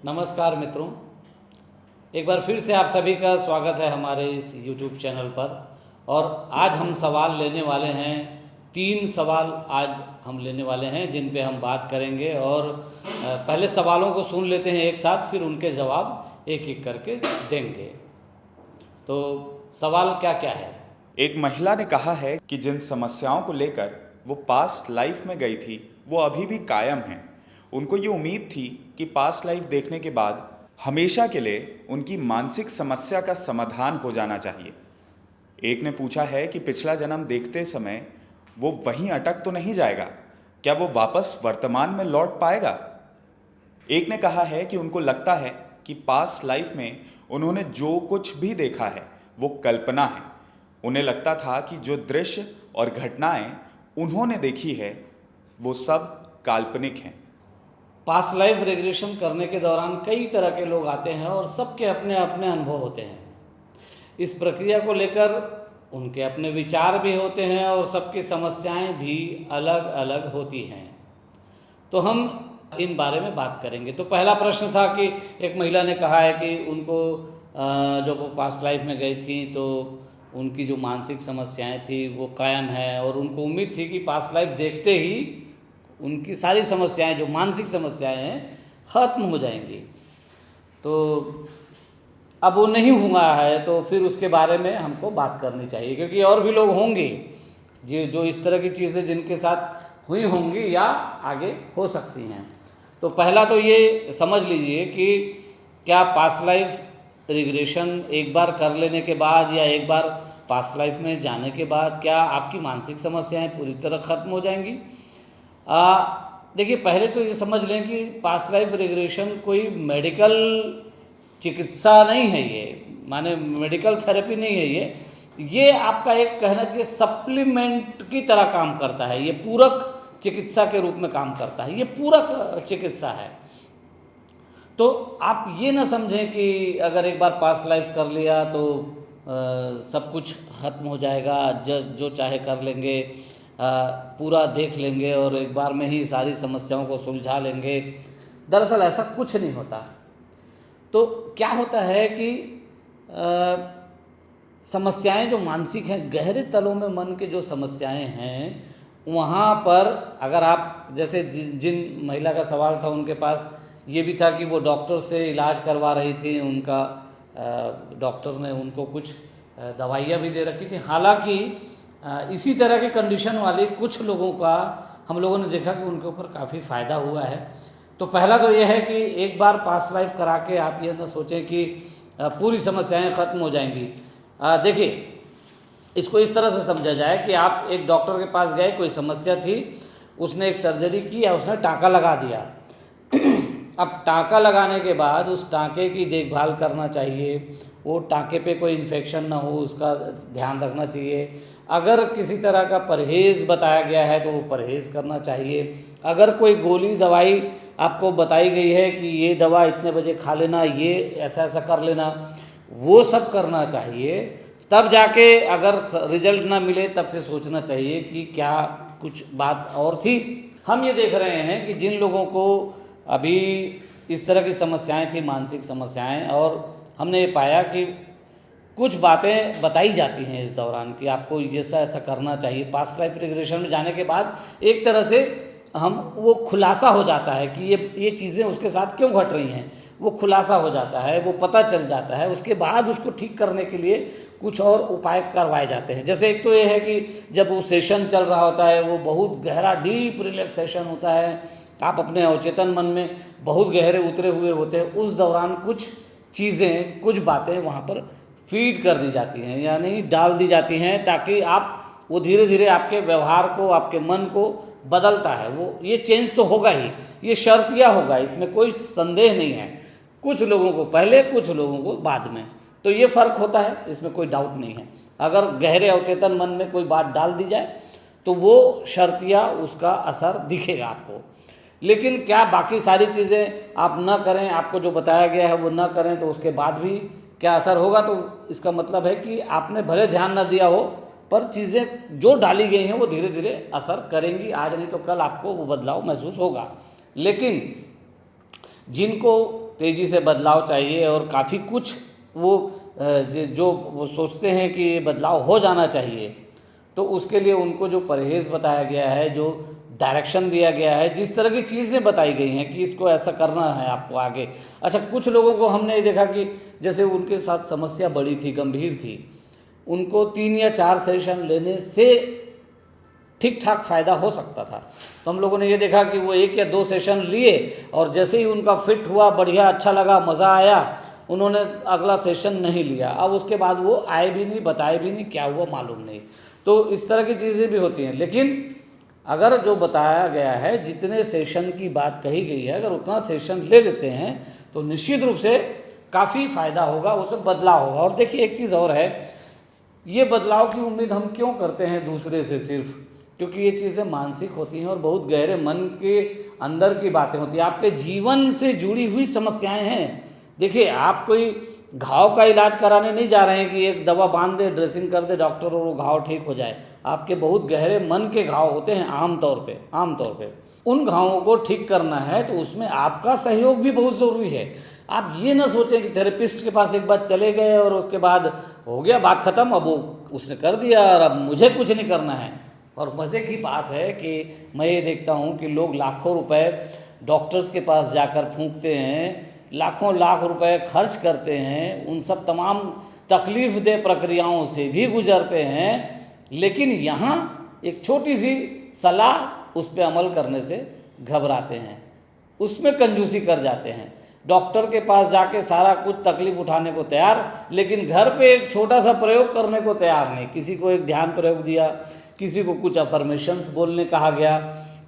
नमस्कार मित्रों, एक बार फिर से आप सभी का स्वागत है हमारे इस YouTube चैनल पर। और आज हम सवाल लेने वाले हैं, 3 सवाल आज हम लेने वाले हैं जिन पे हम बात करेंगे। और पहले सवालों को सुन लेते हैं एक साथ, फिर उनके जवाब एक एक करके देंगे। तो सवाल क्या क्या है? एक महिला ने कहा है कि जिन समस्याओं को लेकर वो पास्ट लाइफ में गई थी वो अभी भी कायम हैं। उनको ये उम्मीद थी कि पास्ट लाइफ देखने के बाद हमेशा के लिए उनकी मानसिक समस्या का समाधान हो जाना चाहिए। एक ने पूछा है कि पिछला जन्म देखते समय वो वहीं अटक तो नहीं जाएगा, क्या वो वापस वर्तमान में लौट पाएगा। एक ने कहा है कि उनको लगता है कि पास्ट लाइफ में उन्होंने जो कुछ भी देखा है वो कल्पना है। उन्हें लगता था कि जो दृश्य और घटनाएं उन्होंने देखी है वो सब काल्पनिक हैं। पास्ट लाइफ रिग्रेशन करने के दौरान कई तरह के लोग आते हैं और सबके अपने अपने अनुभव होते हैं। इस प्रक्रिया को लेकर उनके अपने विचार भी होते हैं और सबकी समस्याएं भी अलग अलग होती हैं। तो हम इन बारे में बात करेंगे। तो पहला प्रश्न था कि एक महिला ने कहा है कि उनको जब वो पास्ट लाइफ में गई थी तो उनकी जो मानसिक समस्याएं थी वो कायम है, और उनको उम्मीद थी कि पास्ट लाइफ देखते ही उनकी सारी समस्याएं, जो मानसिक समस्याएं हैं, ख़त्म हो जाएंगी। तो अब वो नहीं हुआ है, तो फिर उसके बारे में हमको बात करनी चाहिए, क्योंकि और भी लोग होंगे जो इस तरह की चीज़ें जिनके साथ हुई होंगी या आगे हो सकती हैं। तो पहला तो ये समझ लीजिए कि क्या पास्ट लाइफ रिग्रेशन एक बार कर लेने के बाद या एक बार पास्ट लाइफ में जाने के बाद क्या आपकी मानसिक समस्याएं पूरी तरह ख़त्म हो जाएंगी? देखिए, पहले तो ये समझ लें कि पास्ट लाइफ रिग्रेशन कोई मेडिकल चिकित्सा नहीं है, ये माने मेडिकल थेरेपी नहीं है। ये आपका एक कहना चाहिए सप्लीमेंट की तरह काम करता है। ये पूरक चिकित्सा के रूप में काम करता है, ये पूरक चिकित्सा है। तो आप ये ना समझें कि अगर एक बार पास्ट लाइफ कर लिया तो सब कुछ ख़त्म हो जाएगा, जो चाहे कर लेंगे, पूरा देख लेंगे और एक बार में ही सारी समस्याओं को सुलझा लेंगे। दरअसल ऐसा कुछ नहीं होता। तो क्या होता है कि समस्याएं जो मानसिक हैं, गहरे तलों में मन के जो समस्याएं हैं, वहाँ पर अगर आप जैसे जिन महिला का सवाल था उनके पास ये भी था कि वो डॉक्टर से इलाज करवा रही थी, उनका डॉक्टर ने उनको कुछ दवाइयाँ भी दे रखी थी। हालांकि इसी तरह के कंडीशन वाले कुछ लोगों का हम लोगों ने देखा कि उनके ऊपर काफ़ी फ़ायदा हुआ है। तो पहला तो ये है कि एक बार पास्ट लाइफ करा के आप ये ना सोचें कि पूरी समस्याएं ख़त्म हो जाएंगी। देखिए, इसको इस तरह से समझा जाए कि आप एक डॉक्टर के पास गए, कोई समस्या थी, उसने एक सर्जरी की या उसने टाँका लगा दिया। अब टाँका लगाने के बाद उस टाँके की देखभाल करना चाहिए, वो टाँके पे कोई इन्फेक्शन ना हो उसका ध्यान रखना चाहिए। अगर किसी तरह का परहेज़ बताया गया है तो वो परहेज़ करना चाहिए। अगर कोई गोली दवाई आपको बताई गई है कि ये दवा इतने बजे खा लेना, ये ऐसा ऐसा कर लेना, वो सब करना चाहिए। तब जाके अगर रिजल्ट ना मिले तब फिर सोचना चाहिए कि क्या कुछ बात और थी। हम ये देख रहे हैं कि जिन लोगों को अभी इस तरह की समस्याएं थी, मानसिक समस्याएं, और हमने ये पाया कि कुछ बातें बताई जाती हैं इस दौरान कि आपको ऐसा ऐसा करना चाहिए। पास्ट लाइफ रिग्रेशन में जाने के बाद एक तरह से वो खुलासा हो जाता है कि ये चीज़ें उसके साथ क्यों घट रही हैं, वो खुलासा हो जाता है, वो पता चल जाता है। उसके बाद उसको ठीक करने के लिए कुछ और उपाय करवाए जाते हैं। जैसे एक तो ये है कि जब वो सेशन चल रहा होता है, वो बहुत गहरा डीप रिलैक्सेशन होता है, आप अपने अवचेतन मन में बहुत गहरे उतरे हुए होते हैं। उस दौरान कुछ चीज़ें, कुछ बातें वहाँ पर फीड कर दी जाती हैं, यानी डाल दी जाती हैं, ताकि आप वो धीरे धीरे आपके व्यवहार को, आपके मन को बदलता है। वो ये चेंज तो होगा ही, ये शर्तिया होगा, इसमें कोई संदेह नहीं है। कुछ लोगों को पहले, कुछ लोगों को बाद में, तो ये फ़र्क होता है, इसमें कोई डाउट नहीं है। अगर गहरे अवचेतन मन में कोई बात डाल दी जाए तो वो शर्तिया उसका असर दिखेगा आपको। लेकिन क्या बाकी सारी चीज़ें आप ना करें, आपको जो बताया गया है वो ना करें, तो उसके बाद भी क्या असर होगा? तो इसका मतलब है कि आपने भले ध्यान ना दिया हो, पर चीज़ें जो डाली गई हैं वो धीरे धीरे असर करेंगी। आज नहीं तो कल आपको वो बदलाव महसूस होगा। लेकिन जिनको तेज़ी से बदलाव चाहिए और काफ़ी कुछ वो जो वो सोचते हैं कि ये बदलाव हो जाना चाहिए, तो उसके लिए उनको जो परहेज़ बताया गया है, जो डायरेक्शन दिया गया है, जिस तरह की चीज़ें बताई गई हैं कि इसको ऐसा करना है आपको आगे। अच्छा, कुछ लोगों को हमने ये देखा कि जैसे उनके साथ समस्या बड़ी थी, गंभीर थी, उनको 3 या 4 सेशन लेने से ठीक ठाक फ़ायदा हो सकता था। तो हम लोगों ने ये देखा कि वो 1 या 2 सेशन लिए और जैसे ही उनका फिट हुआ, बढ़िया अच्छा लगा, मज़ा आया, उन्होंने अगला सेशन नहीं लिया। अब उसके बाद वो आए भी नहीं, बताए भी नहीं, क्या हुआ मालूम नहीं। तो इस तरह की चीज़ें भी होती हैं। लेकिन अगर जो बताया गया है, जितने सेशन की बात कही गई है, अगर उतना सेशन ले लेते हैं तो निश्चित रूप से काफ़ी फ़ायदा होगा, उसमें बदलाव होगा। और देखिए एक चीज़ और है, ये बदलाव की उम्मीद हम क्यों करते हैं दूसरे से? सिर्फ क्योंकि ये चीज़ें मानसिक होती हैं और बहुत गहरे मन के अंदर की बातें होती हैं, आपके जीवन से जुड़ी हुई समस्याएं हैं। देखिए, आप कोई घाव का इलाज कराने नहीं जा रहे हैं कि एक दवा बांध दे, ड्रेसिंग कर दे डॉक्टर और वो घाव ठीक हो जाए। आपके बहुत गहरे मन के घाव होते हैं आम तौर पे। उन घावों को ठीक करना है तो उसमें आपका सहयोग भी बहुत ज़रूरी है। आप ये ना सोचें कि थेरेपिस्ट के पास एक बार चले गए और उसके बाद हो गया, बात ख़त्म, अब वो उसने कर दिया और अब मुझे कुछ नहीं करना है। और मज़े की बात है कि मैं ये देखता हूँ कि लोग लाखों रुपए डॉक्टर्स के पास जाकर फूंकते हैं, लाखों लाख रुपए खर्च करते हैं, उन सब तमाम तकलीफ़ दे प्रक्रियाओं से भी गुजरते हैं, लेकिन यहाँ एक छोटी सी सलाह उस पर अमल करने से घबराते हैं, उसमें कंजूसी कर जाते हैं। डॉक्टर के पास जाके सारा कुछ तकलीफ उठाने को तैयार, लेकिन घर पे एक छोटा सा प्रयोग करने को तैयार नहीं। किसी को एक ध्यान प्रयोग दिया, किसी को कुछ अफर्मेशंस बोलने कहा गया,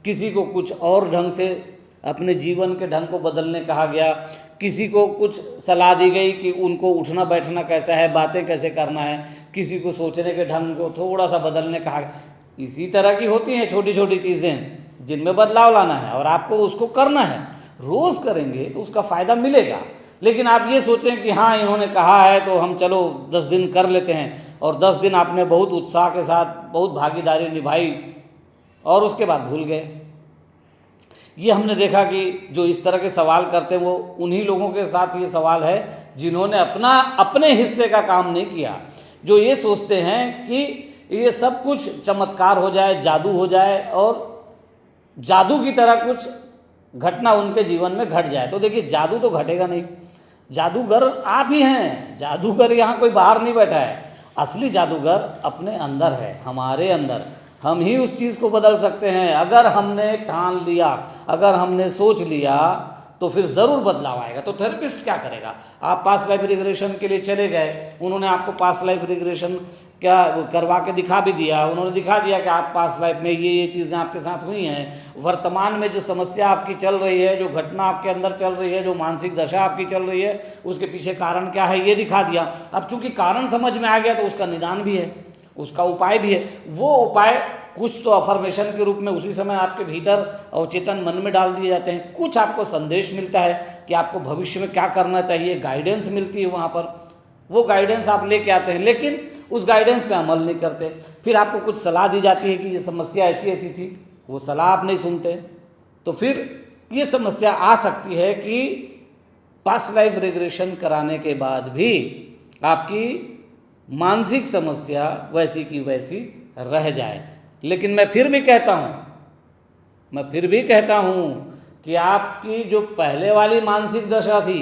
किसी को कुछ और ढंग से अपने जीवन के ढंग को बदलने कहा गया, किसी को कुछ सलाह दी गई कि उनको उठना बैठना कैसा है, बातें कैसे करना है, किसी को सोचने के ढंग को थोड़ा सा बदलने कहा। इसी तरह की होती हैं छोटी छोटी चीज़ें जिनमें बदलाव लाना है और आपको उसको करना है। रोज़ करेंगे तो उसका फ़ायदा मिलेगा। लेकिन आप ये सोचें कि हाँ इन्होंने कहा है तो हम चलो 10 दिन कर लेते हैं, और 10 दिन आपने बहुत उत्साह के साथ बहुत भागीदारी निभाई और उसके बाद भूल गए। ये हमने देखा कि जो इस तरह के सवाल करते हैं वो उन्हीं लोगों के साथ ये सवाल है जिन्होंने अपने हिस्से का काम नहीं किया, जो ये सोचते हैं कि ये सब कुछ चमत्कार हो जाए, जादू हो जाए और जादू की तरह कुछ घटना उनके जीवन में घट जाए। तो देखिए, जादू तो घटेगा नहीं, जादूगर आप ही हैं। जादूगर यहाँ कोई बाहर नहीं बैठा है, असली जादूगर अपने अंदर है, हमारे अंदर। हम ही उस चीज़ को बदल सकते हैं। अगर हमने ठान लिया, अगर हमने सोच लिया तो फिर ज़रूर बदलाव आएगा। तो थेरेपिस्ट क्या करेगा? आप पास्ट लाइफ रिग्रेशन के लिए चले गए, उन्होंने आपको पास्ट लाइफ रिग्रेशन क्या करवा के दिखा भी दिया, उन्होंने दिखा दिया कि आप पास्ट लाइफ में ये चीज़ें आपके साथ हुई हैं, वर्तमान में जो समस्या आपकी चल रही है, जो घटना आपके अंदर चल रही है, जो मानसिक दशा आपकी चल रही है, उसके पीछे कारण क्या है ये दिखा दिया। अब चूंकि कारण समझ में आ गया तो उसका निदान भी है, उसका उपाय भी है। वो उपाय कुछ तो अफर्मेशन के रूप में उसी समय आपके भीतर अवचेतन मन में डाल दिए जाते हैं, कुछ आपको संदेश मिलता है कि आपको भविष्य में क्या करना चाहिए, गाइडेंस मिलती है वहाँ पर, वो गाइडेंस आप लेके आते हैं, लेकिन उस गाइडेंस पे अमल नहीं करते। फिर आपको कुछ सलाह दी जाती है कि ये समस्या ऐसी ऐसी थी, वो सलाह आप नहीं सुनते, तो फिर ये समस्या आ सकती है कि पास्ट लाइफ रिग्रेशन कराने के बाद भी आपकी मानसिक समस्या वैसी की वैसी रह जाए। लेकिन मैं फिर भी कहता हूँ कि आपकी जो पहले वाली मानसिक दशा थी,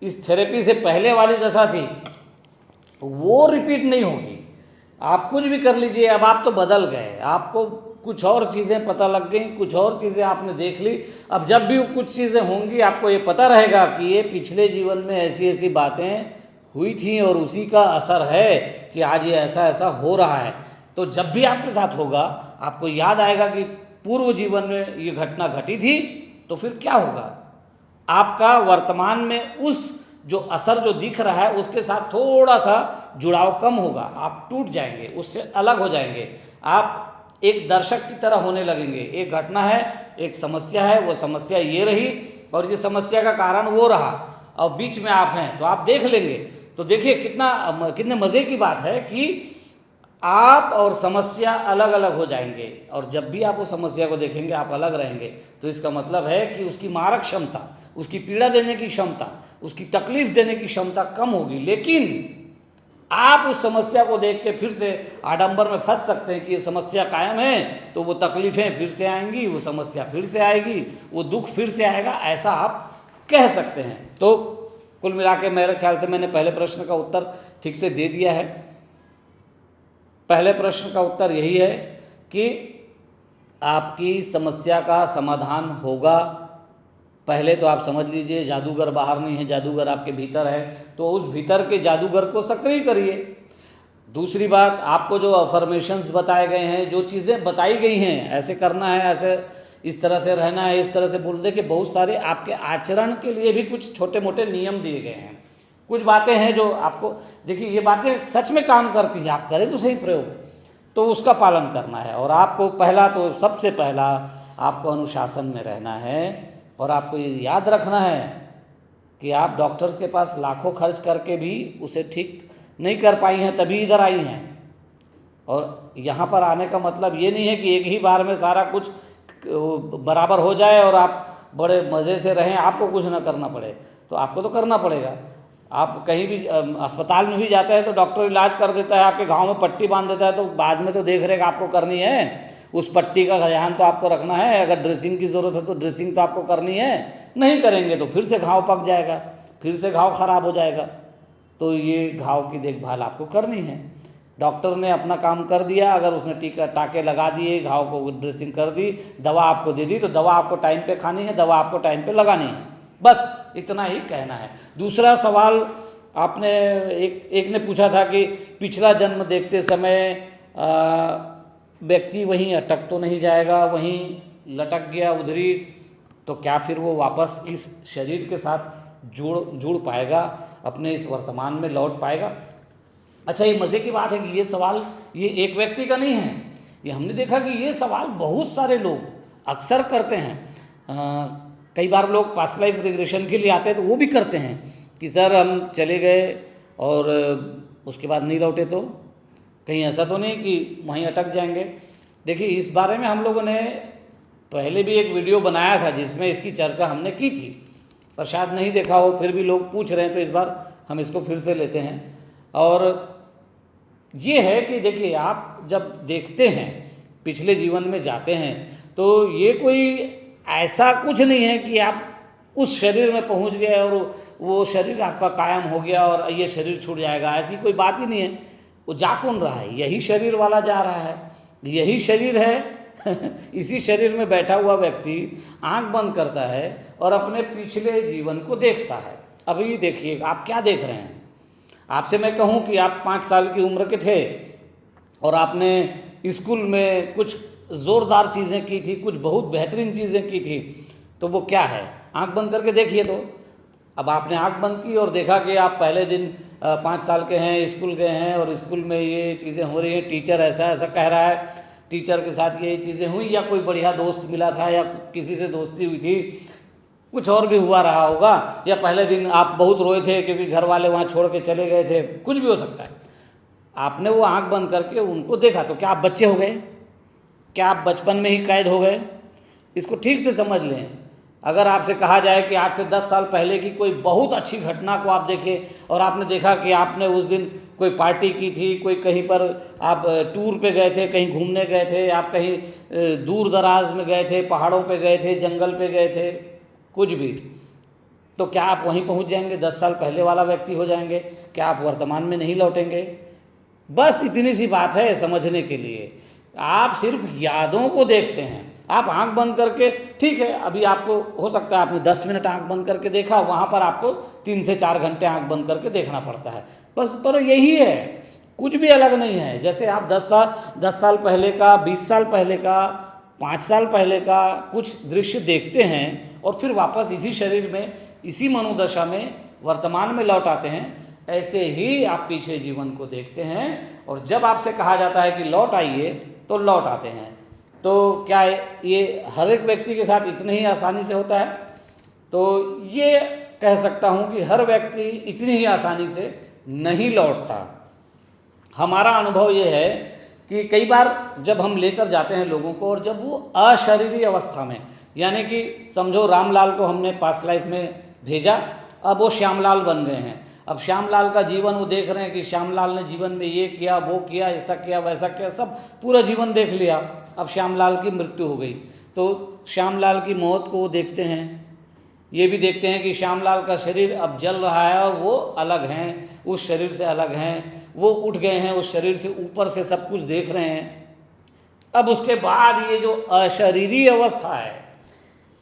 इस थेरेपी से पहले वाली दशा थी, वो रिपीट नहीं होगी। आप कुछ भी कर लीजिए, अब आप तो बदल गए, आपको कुछ और चीज़ें पता लग गई, कुछ और चीज़ें आपने देख ली। अब जब भी कुछ चीज़ें होंगी आपको ये पता रहेगा कि ये पिछले जीवन में ऐसी ऐसी बातें हुई थी और उसी का असर है कि आज ये ऐसा ऐसा हो रहा है। तो जब भी आपके साथ होगा आपको याद आएगा कि पूर्व जीवन में ये घटना घटी थी, तो फिर क्या होगा? आपका वर्तमान में उस जो असर जो दिख रहा है उसके साथ थोड़ा सा जुड़ाव कम होगा, आप टूट जाएंगे, उससे अलग हो जाएंगे, आप एक दर्शक की तरह होने लगेंगे। एक घटना है, एक समस्या है, वो समस्या ये रही और ये समस्या का कारण वो रहा, और बीच में आप हैं तो आप देख लेंगे। तो देखिए कितने मज़े की बात है कि आप और समस्या अलग अलग हो जाएंगे, और जब भी आप उस समस्या को देखेंगे आप अलग रहेंगे, तो इसका मतलब है कि उसकी मारक क्षमता, उसकी पीड़ा देने की क्षमता, उसकी तकलीफ देने की क्षमता कम होगी। लेकिन आप उस समस्या को देख के फिर से आडंबर में फंस सकते हैं कि ये समस्या कायम है, तो वो तकलीफ़ें फिर से आएंगी, वो समस्या फिर से आएगी, वो दुख फिर से आएगा, ऐसा आप कह सकते हैं। तो कुल मिला के मेरे ख्याल से मैंने पहले प्रश्न का उत्तर ठीक से दे दिया है। पहले प्रश्न का उत्तर यही है कि आपकी समस्या का समाधान होगा। पहले तो आप समझ लीजिए जादूगर बाहर नहीं है, जादूगर आपके भीतर है, तो उस भीतर के जादूगर को सक्रिय करिए। दूसरी बात, आपको जो अफर्मेशंस बताए गए हैं, जो चीज़ें बताई गई हैं, ऐसे करना है, ऐसे इस तरह से रहना है, इस तरह से बोल दे कि बहुत सारे आपके आचरण के लिए भी कुछ छोटे मोटे नियम दिए गए हैं। कुछ बातें हैं जो आपको, देखिए ये बातें सच में काम करती हैं, आप करें तो सही प्रयोग, तो उसका पालन करना है। और आपको पहला तो सबसे पहला आपको अनुशासन में रहना है, और आपको ये याद रखना है कि आप डॉक्टर्स के पास लाखों खर्च करके भी उसे ठीक नहीं कर पाई हैं, तभी इधर आई हैं। और यहाँ पर आने का मतलब ये नहीं है कि एक ही बार में सारा कुछ बराबर हो जाए और आप बड़े मज़े से रहें, आपको कुछ ना करना पड़े। तो आपको तो करना पड़ेगा। आप कहीं भी अस्पताल में भी जाते हैं तो डॉक्टर इलाज कर देता है, आपके घाव में पट्टी बांध देता है, तो बाद में तो देख रेख आपको करनी है, उस पट्टी का ध्यान तो आपको रखना है। अगर ड्रेसिंग की ज़रूरत है तो ड्रेसिंग तो आपको करनी है, नहीं करेंगे तो फिर से घाव पक जाएगा, फिर से घाव खराब हो जाएगा। तो ये घाव की देखभाल आपको करनी है। डॉक्टर ने अपना काम कर दिया, अगर उसने टीका टाके लगा दिए, घाव को ड्रेसिंग कर दी, दवा आपको दे दी, तो दवा आपको टाइम पे खानी है, दवा आपको टाइम पे लगानी है, बस इतना ही कहना है। दूसरा सवाल आपने एक ने पूछा था कि पिछला जन्म देखते समय व्यक्ति वहीं अटक तो नहीं जाएगा, वहीं लटक गया उधरी, तो क्या फिर वो वापस इस शरीर के साथ जुड़ पाएगा, अपने इस वर्तमान में लौट पाएगा? अच्छा, ये मज़े की बात है कि ये सवाल ये एक व्यक्ति का नहीं है, ये हमने देखा कि ये सवाल बहुत सारे लोग अक्सर करते हैं। कई बार लोग पास्ट लाइफ रिग्रेशन के लिए आते हैं तो वो भी करते हैं कि सर हम चले गए और उसके बाद नहीं लौटे, तो कहीं ऐसा तो नहीं कि वहीं अटक जाएंगे। देखिए, इस बारे में हम लोगों ने पहले भी एक वीडियो बनाया था जिसमें इसकी चर्चा हमने की थी, पर शायद नहीं देखा हो, फिर भी लोग पूछ रहे हैं तो इस बार हम इसको फिर से लेते हैं। और ये है कि देखिए, आप जब देखते हैं, पिछले जीवन में जाते हैं, तो ये कोई ऐसा कुछ नहीं है कि आप उस शरीर में पहुंच गए और वो शरीर आपका कायम हो गया और ये शरीर छूट जाएगा, ऐसी कोई बात ही नहीं है। वो जा कौन रहा है? यही शरीर वाला जा रहा है, यही शरीर है। इसी शरीर में बैठा हुआ व्यक्ति आंख बंद करता है और अपने पिछले जीवन को देखता है। अभी देखिए, आप क्या देख रहे हैं? आपसे मैं कहूँ कि आप 5 साल की उम्र के थे और आपने स्कूल में कुछ ज़ोरदार चीज़ें की थी, कुछ बहुत बेहतरीन चीज़ें की थी, तो वो क्या है? आंख बंद करके देखिए। तो अब आपने आंख बंद की और देखा कि आप पहले दिन 5 साल के हैं, स्कूल गए हैं और स्कूल में ये चीज़ें हो रही हैं, टीचर ऐसा ऐसा कह रहा है, टीचर के साथ ये चीज़ें हुई, या कोई बढ़िया दोस्त मिला था, या किसी से दोस्ती हुई थी, कुछ और भी हुआ रहा होगा, या पहले दिन आप बहुत रोए थे क्योंकि घर वाले वहाँ छोड़ के चले गए थे, कुछ भी हो सकता है। आपने वो आंख बंद करके उनको देखा, तो क्या आप बच्चे हो गए? क्या आप बचपन में ही कैद हो गए? इसको ठीक से समझ लें। अगर आपसे कहा जाए कि आज से 10 साल पहले की कोई बहुत अच्छी घटना को आप देखें और आपने देखा कि आपने उस दिन कोई पार्टी की थी, कोई कहीं पर आप टूर पे गए थे, कहीं घूमने गए थे, आप कहीं दूर दराज में गए थे, पहाड़ों पे गए थे, जंगल पे गए थे, कुछ भी, तो क्या आप वहीं पहुंच जाएंगे? 10 साल पहले वाला व्यक्ति हो जाएंगे? क्या आप वर्तमान में नहीं लौटेंगे? बस इतनी सी बात है समझने के लिए। आप सिर्फ यादों को देखते हैं। आप आंख बंद करके, ठीक है, अभी आपको हो सकता है आपने 10 मिनट आंख बंद करके देखा, वहाँ पर आपको 3 से 4 घंटे आंख बंद करके देखना पड़ता है, बस। पर यही है, कुछ भी अलग नहीं है। जैसे आप 10 साल पहले का, 20 साल पहले का, 5 साल पहले का कुछ दृश्य देखते हैं और फिर वापस इसी शरीर में, इसी मनोदशा में, वर्तमान में लौट आते हैं, ऐसे ही आप पीछे जीवन को देखते हैं। और जब आपसे कहा जाता है कि लौट आइए, तो लौट आते हैं। तो क्या ये हर एक व्यक्ति के साथ इतनी ही आसानी से होता है? तो ये कह सकता हूँ कि हर व्यक्ति इतनी ही आसानी से नहीं लौटता। हमारा अनुभव ये है कि कई बार जब हम लेकर जाते हैं लोगों को और जब वो अशरीरी अवस्था में, यानी कि समझो रामलाल को हमने पास्ट लाइफ में भेजा, अब वो श्यामलाल बन गए हैं। अब श्यामलाल का जीवन वो देख रहे हैं कि श्यामलाल ने जीवन में ये किया, वो किया, ऐसा किया, वैसा किया, सब पूरा जीवन देख लिया। अब श्यामलाल की मृत्यु हो गई तो श्यामलाल की मौत को वो देखते हैं। ये भी देखते हैं कि श्यामलाल का शरीर अब जल रहा है और वो अलग हैं, उस शरीर से अलग हैं, वो उठ गए हैं उस शरीर से, ऊपर से सब कुछ देख रहे हैं। अब उसके बाद ये जो अशरीरी अवस्था है,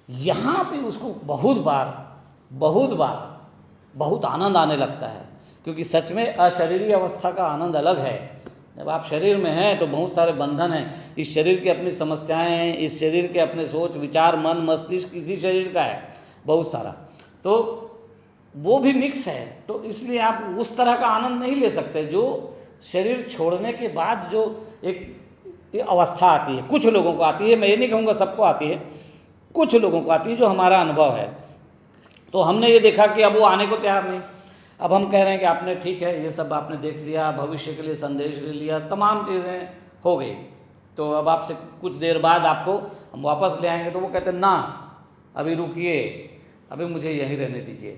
यहाँ पे उसको बहुत आनंद आने लगता है, क्योंकि सच में अशरीरी अवस्था का आनंद अलग है। जब आप शरीर में हैं तो बहुत सारे बंधन हैं, इस शरीर की अपनी समस्याएं हैं, इस शरीर के अपने सोच विचार मन मस्तिष्क इसी शरीर का है बहुत सारा, तो वो भी मिक्स है। तो इसलिए आप उस तरह का आनंद नहीं ले सकते जो शरीर छोड़ने के बाद जो एक अवस्था आती है। कुछ लोगों को आती है, मैं ये नहीं कहूँगा सबको आती है, कुछ लोगों को आती है, जो हमारा अनुभव है। तो हमने ये देखा कि अब वो आने को तैयार नहीं। अब हम कह रहे हैं कि आपने ठीक है ये सब आपने देख लिया, भविष्य के लिए संदेश ले लिया, तमाम चीज़ें हो गई, तो अब आपसे कुछ देर बाद आपको हम वापस ले आएंगे। तो वो कहते हैं ना अभी रुकिए, अभी मुझे यहीं रहने दीजिए।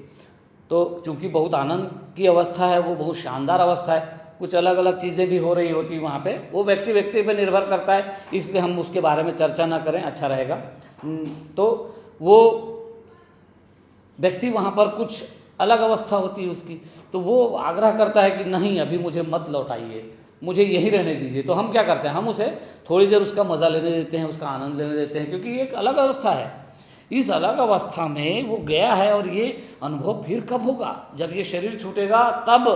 तो चूँकि बहुत आनंद की अवस्था है, वो बहुत शानदार अवस्था है, कुछ अलग अलग चीज़ें भी हो रही होती वहाँ पे, वो व्यक्ति पे निर्भर करता है, इसलिए हम उसके बारे में चर्चा ना करें, अच्छा रहेगा। तो वो व्यक्ति वहाँ पर कुछ अलग अवस्था होती है उसकी, तो वो आग्रह करता है कि नहीं अभी मुझे मत लौटाइए, मुझे यहीं रहने दीजिए। तो हम क्या करते हैं, हम उसे थोड़ी देर उसका मज़ा लेने देते हैं, उसका आनंद लेने देते हैं, क्योंकि ये एक अलग अवस्था है। इस अलग अवस्था में वो गया है और ये अनुभव फिर कब होगा, जब ये शरीर छूटेगा तब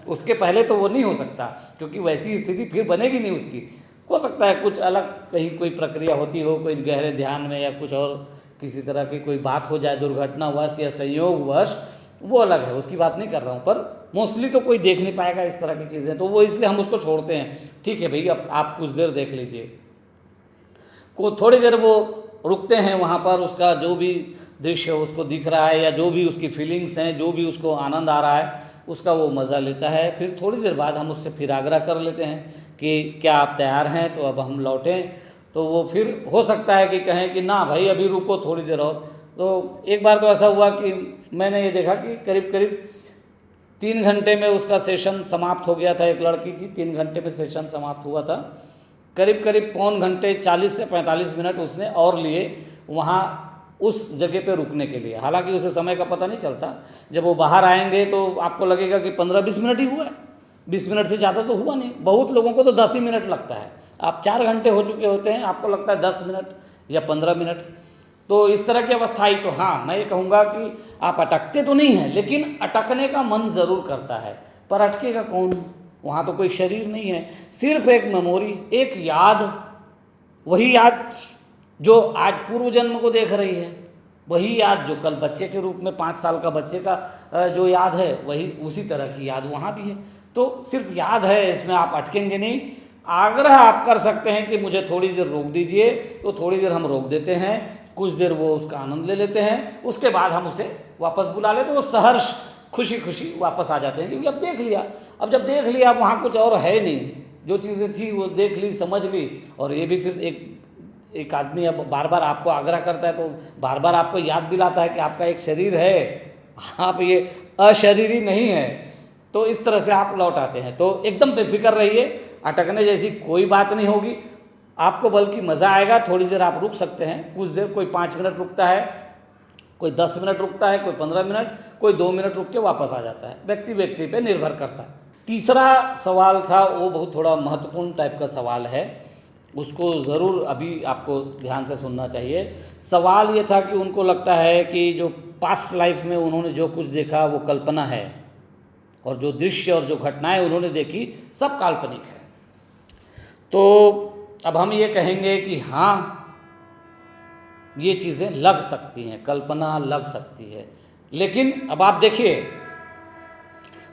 उसके पहले तो वो नहीं हो सकता, क्योंकि वैसी स्थिति फिर बनेगी नहीं उसकी। हो सकता है कुछ अलग कहीं कोई प्रक्रिया होती हो, कोई गहरे ध्यान में या कुछ और किसी तरह की कोई बात हो जाए दुर्घटनावश या संयोगवश, वो अलग है, उसकी बात नहीं कर रहा हूँ। पर मोस्टली तो कोई देख नहीं पाएगा इस तरह की चीज़ें, तो वो इसलिए हम उसको छोड़ते हैं। ठीक है भाई, अब आप कुछ देर देख लीजिए। को थोड़ी देर वो रुकते हैं वहाँ पर, उसका जो भी दृश्य उसको दिख रहा है या जो भी उसकी फीलिंग्स हैं, जो भी उसको आनंद आ रहा है, उसका वो मज़ा लेता है। फिर थोड़ी देर बाद हम उससे फिर आग्रह कर लेते हैं कि क्या आप तैयार हैं, तो अब हम लौटें। तो वो फिर हो सकता है कि कहें कि ना भाई अभी रुको थोड़ी देर और। तो एक बार तो ऐसा हुआ कि मैंने ये देखा कि करीब 3 घंटे में उसका सेशन समाप्त हो गया था। एक लड़की थी, 3 घंटे में सेशन समाप्त हुआ था। करीब पौन घंटे 40 से 45 मिनट उसने और लिए वहाँ उस जगह पे रुकने के लिए। हालांकि उसे समय का पता नहीं चलता, जब वो बाहर आएंगे तो आपको लगेगा कि 15-20 मिनट ही हुआ है, 20 मिनट से ज़्यादा तो हुआ नहीं। बहुत लोगों को तो 10 ही मिनट लगता है, आप 4 घंटे हो चुके होते हैं, आपको लगता है 10 मिनट या 15 मिनट। तो इस तरह की अवस्था आई तो हाँ, मैं ये कहूँगा कि आप अटकते तो नहीं हैं, लेकिन अटकने का मन ज़रूर करता है। पर अटकेगा कौन, वहाँ तो कोई शरीर नहीं है, सिर्फ एक मेमोरी, एक याद, वही याद जो आज पूर्व जन्म को देख रही है, वही याद जो कल बच्चे के रूप में 5 साल का बच्चे का जो याद है, वही उसी तरह की याद वहाँ भी है। तो सिर्फ याद है, इसमें आप अटकेंगे नहीं। आग्रह आप कर सकते हैं कि मुझे थोड़ी देर रोक दीजिए, तो थोड़ी देर हम रोक देते हैं, कुछ देर वो उसका आनंद ले लेते हैं, उसके बाद हम उसे वापस बुला लेते हैं। वो सहर्ष खुशी वापस आ जाते हैं, क्योंकि अब देख लिया। अब जब देख लिया, वहाँ कुछ और है नहीं, जो चीज़ें थी वो देख ली, समझ ली। और ये भी फिर एक आदमी अब बार बार आपको आग्रह करता है, तो बार बार आपको याद दिलाता है कि आपका एक शरीर है, आप ये अशरीरी नहीं है। तो इस तरह से आप लौट आते हैं। तो एकदम बेफिक्र रहिए, अटकने जैसी कोई बात नहीं होगी आपको, बल्कि मज़ा आएगा। थोड़ी देर आप रुक सकते हैं, कुछ देर, कोई 5 मिनट रुकता है, कोई 10 मिनट रुकता है, कोई 15 मिनट, कोई 2 मिनट रुक के वापस आ जाता है। व्यक्ति पे निर्भर करता है। तीसरा सवाल था, वो बहुत थोड़ा महत्वपूर्ण टाइप का सवाल है, उसको ज़रूर अभी आपको ध्यान से सुनना चाहिए। सवाल ये था कि उनको लगता है कि जो पास्ट लाइफ में उन्होंने जो कुछ देखा वो कल्पना है, और जो दृश्य और जो घटनाएं उन्होंने देखी सब काल्पनिक है। तो अब हम ये कहेंगे कि हाँ, ये चीज़ें लग सकती हैं, कल्पना लग सकती है। लेकिन अब आप देखिए,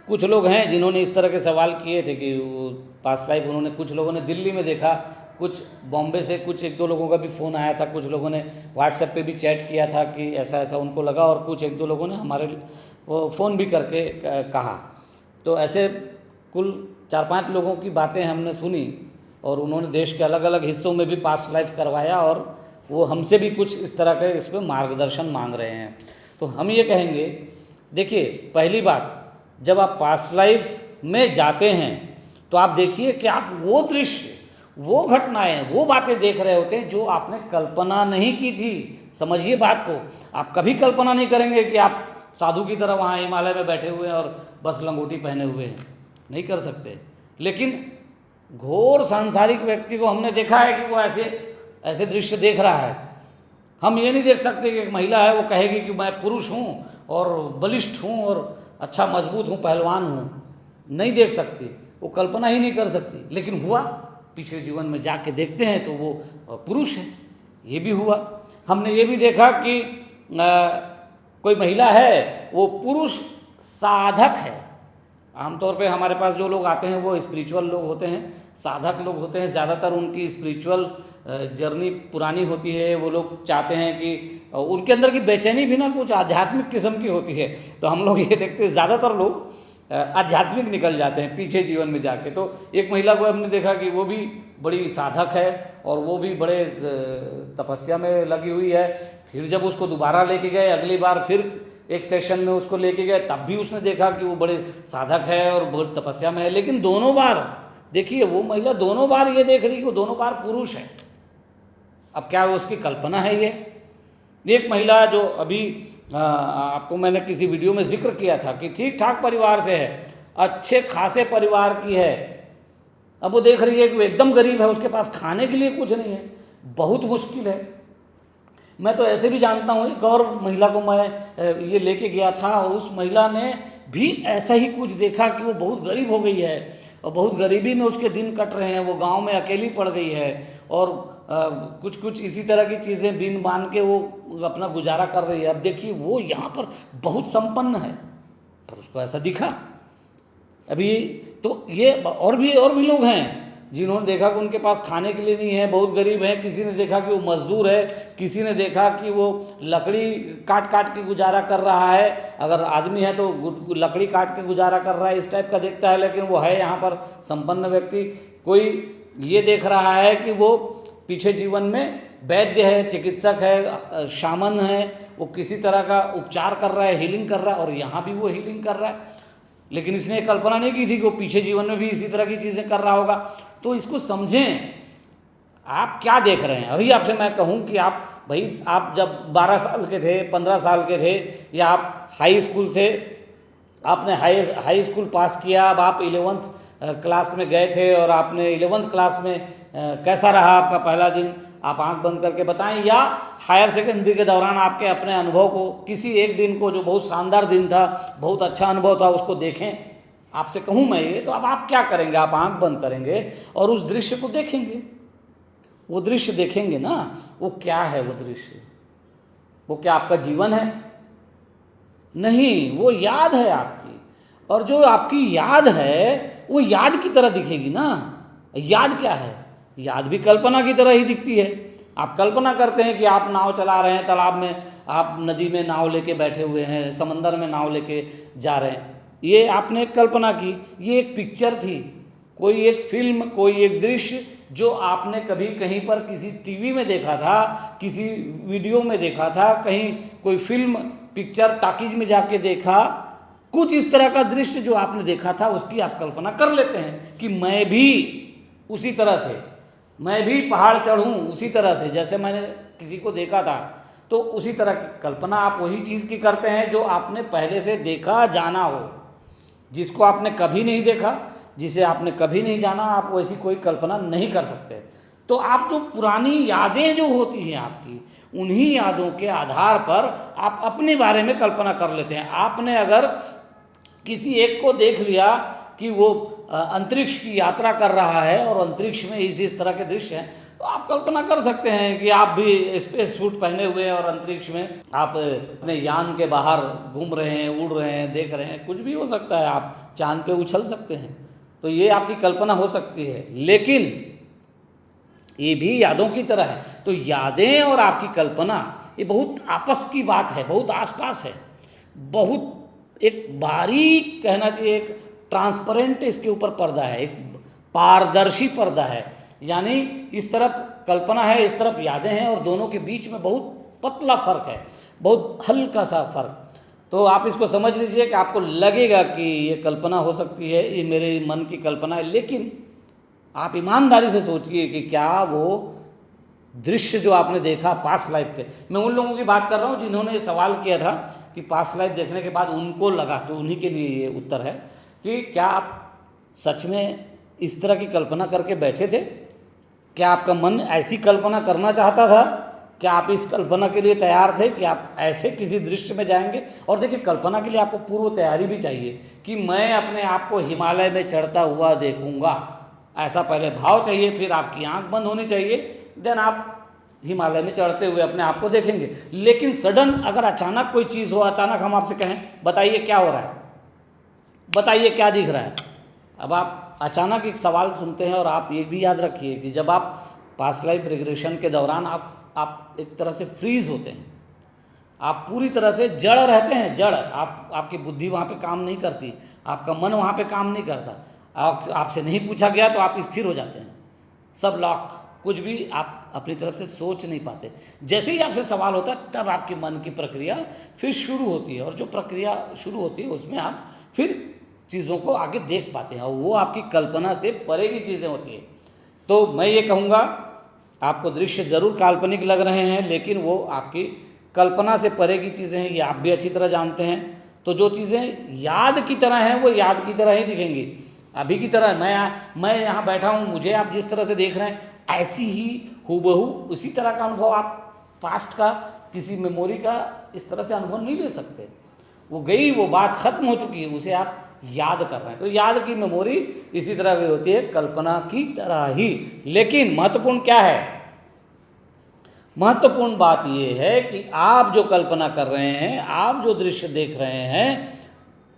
कुछ लोग हैं जिन्होंने इस तरह के सवाल किए थे कि वो पास्ट लाइफ उन्होंने, कुछ लोगों ने दिल्ली में देखा, कुछ बॉम्बे से, कुछ 1-2 लोगों का भी फ़ोन आया था, कुछ लोगों ने व्हाट्सएप पे भी चैट किया था कि ऐसा ऐसा उनको लगा, और कुछ 1-2 लोगों ने हमारे फ़ोन भी करके कहा। तो ऐसे कुल 4-5 लोगों की बातें हमने सुनी और उन्होंने देश के अलग अलग हिस्सों में भी पास्ट लाइफ करवाया और वो हमसे भी कुछ इस तरह के इस पर मार्गदर्शन मांग रहे हैं। तो हम ये कहेंगे, देखिए पहली बात, जब आप पास्ट लाइफ में जाते हैं तो आप देखिए कि आप वो दृश्य, वो घटनाएं, वो बातें देख रहे होते हैं जो आपने कल्पना नहीं की थी। समझिए बात को, आप कभी कल्पना नहीं करेंगे कि आप साधु की तरह वहाँ हिमालय में बैठे हुए हैं और बस लंगोटी पहने हुए हैं, नहीं कर सकते। लेकिन घोर सांसारिक व्यक्ति को हमने देखा है कि वो ऐसे दृश्य देख रहा है। हम ये नहीं देख सकते कि एक महिला है वो कहेगी कि मैं पुरुष हूँ और बलिष्ठ हूँ और अच्छा मजबूत हूँ, पहलवान हूँ, नहीं देख सकती, वो कल्पना ही नहीं कर सकती। लेकिन हुआ, पिछले जीवन में जाके देखते हैं तो वो पुरुष है, ये भी हुआ। हमने ये भी देखा कि कोई महिला है वो पुरुष साधक है। आमतौर पे हमारे पास जो लोग आते हैं वो स्पिरिचुअल लोग होते हैं, साधक लोग होते हैं, ज़्यादातर उनकी स्पिरिचुअल जर्नी पुरानी होती है। वो लोग चाहते हैं कि उनके अंदर की बेचैनी भी ना कुछ आध्यात्मिक किस्म की होती है। तो हम लोग ये देखते हैं ज़्यादातर लोग आध्यात्मिक निकल जाते हैं पीछे जीवन में जाके। तो एक महिला को हमने देखा कि वो भी बड़ी साधक है और वो भी बड़े तपस्या में लगी हुई है। फिर जब उसको दोबारा लेके गए, अगली बार फिर एक सेशन में उसको लेके गए, तब भी उसने देखा कि वो बड़े साधक है और बहुत तपस्या में है। लेकिन दोनों बार देखिए, वो महिला दोनों बार ये देख रही कि वो दोनों बार पुरुष है। अब क्या उसकी कल्पना है ये? एक महिला जो अभी आपको मैंने किसी वीडियो में जिक्र किया था कि ठीक ठाक परिवार से है, अच्छे खासे परिवार की है। अब वो देख रही है कि वो एकदम गरीब है, उसके पास खाने के लिए कुछ नहीं है, बहुत मुश्किल है। मैं तो ऐसे भी जानता हूँ, एक और महिला को मैं ये लेके गया था और उस महिला ने भी ऐसा ही कुछ देखा कि वो बहुत गरीब हो गई है और बहुत गरीबी में उसके दिन कट रहे हैं। वो गांव में अकेली पड़ गई है और कुछ कुछ इसी तरह की चीज़ें बीन बान के वो अपना गुजारा कर रही है। अब देखिए, वो यहाँ पर बहुत संपन्न है पर उसको ऐसा दिखा। अभी तो ये और भी लोग हैं जिन्होंने देखा कि उनके पास खाने के लिए नहीं है, बहुत गरीब है। किसी ने देखा कि वो मजदूर है, किसी ने देखा कि वो लकड़ी काट काट के गुजारा कर रहा है। अगर आदमी है तो लकड़ी काट के गुजारा कर रहा है, इस टाइप का देखता है। लेकिन वो है यहाँ पर संपन्न व्यक्ति। कोई ये देख रहा है कि वो पीछे जीवन में वैद्य है, चिकित्सक है, शामन है, वो किसी तरह का उपचार कर रहा है, हीलिंग कर रहा है और यहाँ भी वो हीलिंग कर रहा है। लेकिन इसने कल्पना नहीं की थी कि वो पीछे जीवन में भी इसी तरह की चीज़ें कर रहा होगा। तो इसको समझें, आप क्या देख रहे हैं। अभी आपसे मैं कहूँ कि आप जब 12 साल के थे, 15 साल के थे, या आप हाई स्कूल से आपने हाई स्कूल पास किया, अब आप 11th क्लास में गए थे और आपने 11th क्लास में कैसा रहा आपका पहला दिन, आप आंख बंद करके बताएं। या हायर सेकेंडरी के दौरान आपके अपने अनुभव को, किसी एक दिन को जो बहुत शानदार दिन था, बहुत अच्छा अनुभव था, उसको देखें। आपसे कहूँ मैं ये, तो अब आप क्या करेंगे? आप आंख बंद करेंगे और उस दृश्य को देखेंगे। वो दृश्य देखेंगे ना, वो क्या है वो दृश्य? वो क्या आपका जीवन है? नहीं, वो याद है आपकी। और जो आपकी याद है वो याद की तरह दिखेगी ना। याद क्या है? याद भी कल्पना की तरह ही दिखती है। आप कल्पना करते हैं कि आप नाव चला रहे हैं, तालाब में, आप नदी में नाव लेके बैठे हुए हैं, समंदर में नाव लेके जा रहे हैं। ये आपने एक कल्पना की, ये एक पिक्चर थी, कोई एक फिल्म, कोई एक दृश्य जो आपने कभी कहीं पर किसी टीवी में देखा था, किसी वीडियो में देखा था, कहीं कोई फिल्म पिक्चर टाकीज में जाके देखा। कुछ इस तरह का दृश्य जो आपने देखा था उसकी आप कल्पना कर लेते हैं कि मैं भी उसी तरह से, मैं भी पहाड़ चढ़ूं उसी तरह से, जैसे मैंने किसी को देखा था। तो उसी तरह की कल्पना आप वही चीज़ की करते हैं जो आपने पहले से देखा, जाना हो। जिसको आपने कभी नहीं देखा, जिसे आपने कभी नहीं जाना, आप वैसी कोई कल्पना नहीं कर सकते। तो आप जो पुरानी यादें जो होती हैं आपकी, उन्हीं यादों के आधार पर आप अपने बारे में कल्पना कर लेते हैं। आपने अगर किसी एक को देख लिया कि वो अंतरिक्ष की यात्रा कर रहा है और अंतरिक्ष में इस तरह के दृश्य हैं, तो आप कल्पना कर सकते हैं कि आप भी स्पेस सूट पहने हुए हैं और अंतरिक्ष में आप अपने यान के बाहर घूम रहे हैं, उड़ रहे हैं, देख रहे हैं। कुछ भी हो सकता है, आप चांद पे उछल सकते हैं। तो ये आपकी कल्पना हो सकती है, लेकिन ये भी यादों की तरह है। तो यादें और आपकी कल्पना ये बहुत आपस की बात है, बहुत आसपास है, बहुत एक बारीक कहना चाहिए, एक ट्रांसपेरेंट इसके ऊपर पर्दा है, एक पारदर्शी पर्दा है, यानी इस तरफ कल्पना है, इस तरफ यादें हैं, और दोनों के बीच में बहुत पतला फर्क है, बहुत हल्का सा फर्क। तो आप इसको समझ लीजिए कि आपको लगेगा कि ये कल्पना हो सकती है, ये मेरे मन की कल्पना है, लेकिन आप ईमानदारी से सोचिए कि क्या वो दृश्य जो आपने देखा पास्ट लाइफ के, मैं उन लोगों की बात कर रहा हूँ जिन्होंने ये सवाल किया था कि पास्ट लाइफ देखने के बाद उनको लगा, तो उन्हीं के लिए ये उत्तर है कि क्या आप सच में इस तरह की कल्पना करके बैठे थे? क्या आपका मन ऐसी कल्पना करना चाहता था? क्या आप इस कल्पना के लिए तैयार थे कि आप ऐसे किसी दृश्य में जाएंगे? और देखिए, कल्पना के लिए आपको पूर्व तैयारी भी चाहिए कि मैं अपने आप को हिमालय में चढ़ता हुआ देखूंगा, ऐसा पहले भाव चाहिए, फिर आपकी आंख बंद होनी चाहिए, देन आप हिमालय में चढ़ते हुए अपने आप को देखेंगे। लेकिन सडन अगर अचानक कोई चीज़ हो, अचानक हम आपसे कहें बताइए क्या हो रहा है, बताइए क्या दिख रहा है, अब आप अचानक एक सवाल सुनते हैं, और आप ये भी याद रखिए कि जब आप पास्ट लाइफ रिग्रेशन के दौरान आप एक तरह से फ्रीज होते हैं, आप पूरी तरह से जड़ रहते हैं, जड़, आपकी बुद्धि वहाँ पे काम नहीं करती, आपका मन वहाँ पे काम नहीं करता, आपसे नहीं पूछा गया तो आप स्थिर हो जाते हैं, सब लॉक, कुछ भी आप अपनी तरफ से सोच नहीं पाते। जैसे ही आपसे सवाल होता है तब आपके मन की प्रक्रिया फिर शुरू होती है, और जो प्रक्रिया शुरू होती है उसमें आप फिर चीज़ों को आगे देख पाते हैं, और वो आपकी कल्पना से परे की चीज़ें होती हैं। तो मैं ये कहूँगा, आपको दृश्य ज़रूर काल्पनिक लग रहे हैं, लेकिन वो आपकी कल्पना से परे की चीज़ें हैं, ये आप भी अच्छी तरह जानते हैं। तो जो चीज़ें याद की तरह हैं वो याद की तरह ही दिखेंगी। अभी की तरह मैं यहाँ बैठा हूँ, मुझे आप जिस तरह से देख रहे हैं ऐसी ही हूबहू उसी तरह का अनुभव आप पास्ट का किसी मेमोरी का इस तरह से अनुभव नहीं ले सकते। वो गई, वो बात खत्म हो चुकी है, उसे आप याद कर रहे हैं। तो याद की मेमोरी इसी तरह की होती है, कल्पना की तरह ही। लेकिन महत्वपूर्ण क्या है? महत्वपूर्ण बात यह है कि आप जो कल्पना कर रहे हैं, आप जो दृश्य देख रहे हैं,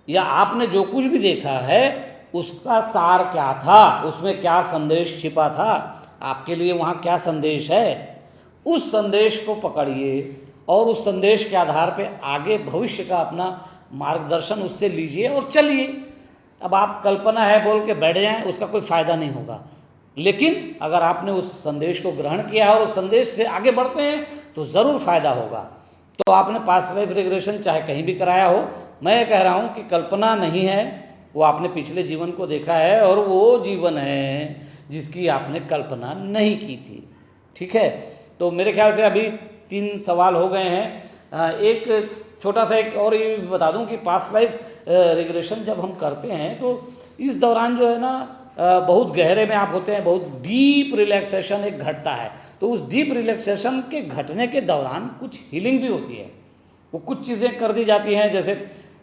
या आपने जो कुछ भी देखा है उसका सार क्या था, उसमें क्या संदेश छिपा था, आपके लिए वहाँ क्या संदेश है, उस संदेश को पकड़िए और उस संदेश के आधार पे आगे भविष्य का अपना मार्गदर्शन उससे लीजिए और चलिए। अब आप कल्पना है बोल के बैठ जाएं, उसका कोई फ़ायदा नहीं होगा। लेकिन अगर आपने उस संदेश को ग्रहण किया है और उस संदेश से आगे बढ़ते हैं तो ज़रूर फ़ायदा होगा। तो आपने पास्ट लाइफ रिग्रेशन चाहे कहीं भी कराया हो, मैं ये कह रहा हूँ कि कल्पना नहीं है, वो आपने पिछले जीवन को देखा है, और वो जीवन है जिसकी आपने कल्पना नहीं की थी। ठीक है, तो मेरे ख्याल से अभी 3 सवाल हो गए हैं। एक छोटा सा एक और ये बता दूं कि पास्ट लाइफ रिग्रेशन जब हम करते हैं तो इस दौरान जो है ना बहुत गहरे में आप होते हैं, बहुत डीप रिलैक्सेशन एक घटता है। तो उस डीप रिलैक्सेशन के घटने के दौरान कुछ हीलिंग भी होती है, वो कुछ चीज़ें कर दी जाती हैं। जैसे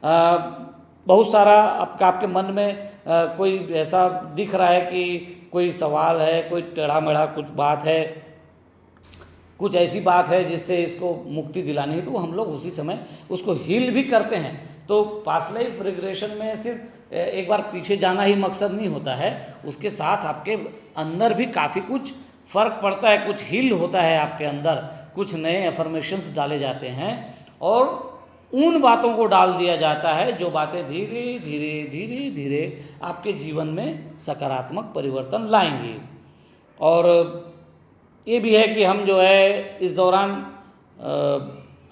बहुत सारा आपके मन में कोई ऐसा दिख रहा है कि कोई सवाल है, कोई टेढ़ा मेढ़ा कुछ बात है, कुछ ऐसी बात है जिससे इसको मुक्ति दिलानी है, तो हम लोग उसी समय उसको हील भी करते हैं। तो पास्ट लाइफ रिग्रेशन में सिर्फ एक बार पीछे जाना ही मकसद नहीं होता है, उसके साथ आपके अंदर भी काफ़ी कुछ फ़र्क पड़ता है, कुछ हील होता है आपके अंदर, कुछ नए अफर्मेशंस डाले जाते हैं और उन बातों को डाल दिया जाता है जो बातें धीरे धीरे धीरे धीरे आपके जीवन में सकारात्मक परिवर्तन लाएंगी। और ये भी है कि हम जो है इस दौरान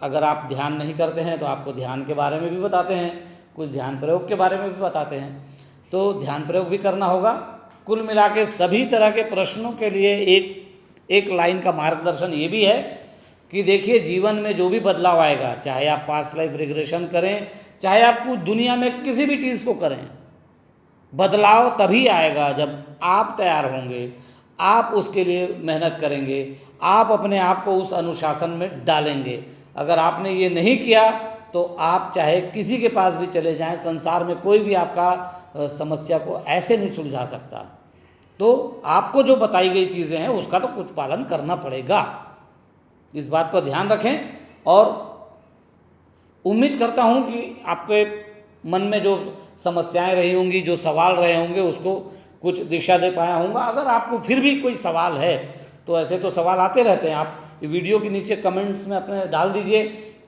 अगर आप ध्यान नहीं करते हैं तो आपको ध्यान के बारे में भी बताते हैं, कुछ ध्यान प्रयोग के बारे में भी बताते हैं, तो ध्यान प्रयोग भी करना होगा। कुल मिला के सभी तरह के प्रश्नों के लिए एक लाइन का मार्गदर्शन ये भी है कि देखिए, जीवन में जो भी बदलाव आएगा, चाहे आप पास्ट लाइफ रिग्रेशन करें, चाहे आप दुनिया में किसी भी चीज़ को करें, बदलाव तभी आएगा जब आप तैयार होंगे, आप उसके लिए मेहनत करेंगे, आप अपने आप को उस अनुशासन में डालेंगे। अगर आपने ये नहीं किया तो आप चाहे किसी के पास भी चले जाएं, संसार में कोई भी आपका समस्या को ऐसे नहीं सुलझा सकता। तो आपको जो बताई गई चीज़ें हैं उसका तो कुछ पालन करना पड़ेगा, इस बात को ध्यान रखें। और उम्मीद करता हूं कि आपके मन में जो समस्याएं रही होंगी, जो सवाल रहे होंगे, उसको कुछ दिशा दे पाया होऊंगा। अगर आपको फिर भी कोई सवाल है तो ऐसे तो सवाल आते रहते हैं, आप वीडियो के नीचे कमेंट्स में अपने डाल दीजिए,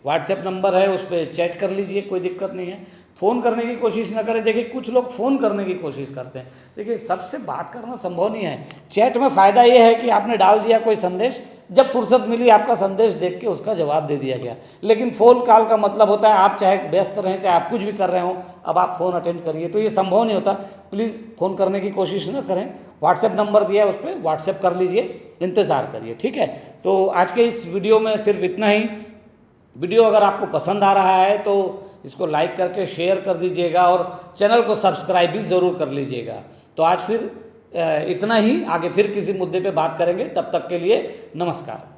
व्हाट्सएप नंबर है उस पर चैट कर लीजिए, कोई दिक्कत नहीं है। फ़ोन करने की कोशिश ना करें। देखिए कुछ लोग फ़ोन करने की कोशिश करते हैं, देखिए सबसे बात करना संभव नहीं है। चैट में फ़ायदा ये है कि आपने डाल दिया कोई संदेश, जब फुर्सत मिली आपका संदेश देख के उसका जवाब दे दिया गया। लेकिन फ़ोन कॉल का मतलब होता है आप चाहे व्यस्त रहें, चाहे आप कुछ भी कर रहे हो, अब आप फ़ोन अटेंड करिए, तो ये संभव नहीं होता। प्लीज़ फ़ोन करने की कोशिश न करें। व्हाट्सएप नंबर दिया है उस पर व्हाट्सएप कर लीजिए, इंतज़ार करिए, ठीक है। तो आज के इस वीडियो में सिर्फ इतना ही। वीडियो अगर आपको पसंद आ रहा है तो इसको लाइक करके शेयर कर दीजिएगा और चैनल को सब्सक्राइब भी ज़रूर कर लीजिएगा। तो आज फिर इतना ही, आगे फिर किसी मुद्दे पे बात करेंगे, तब तक के लिए नमस्कार।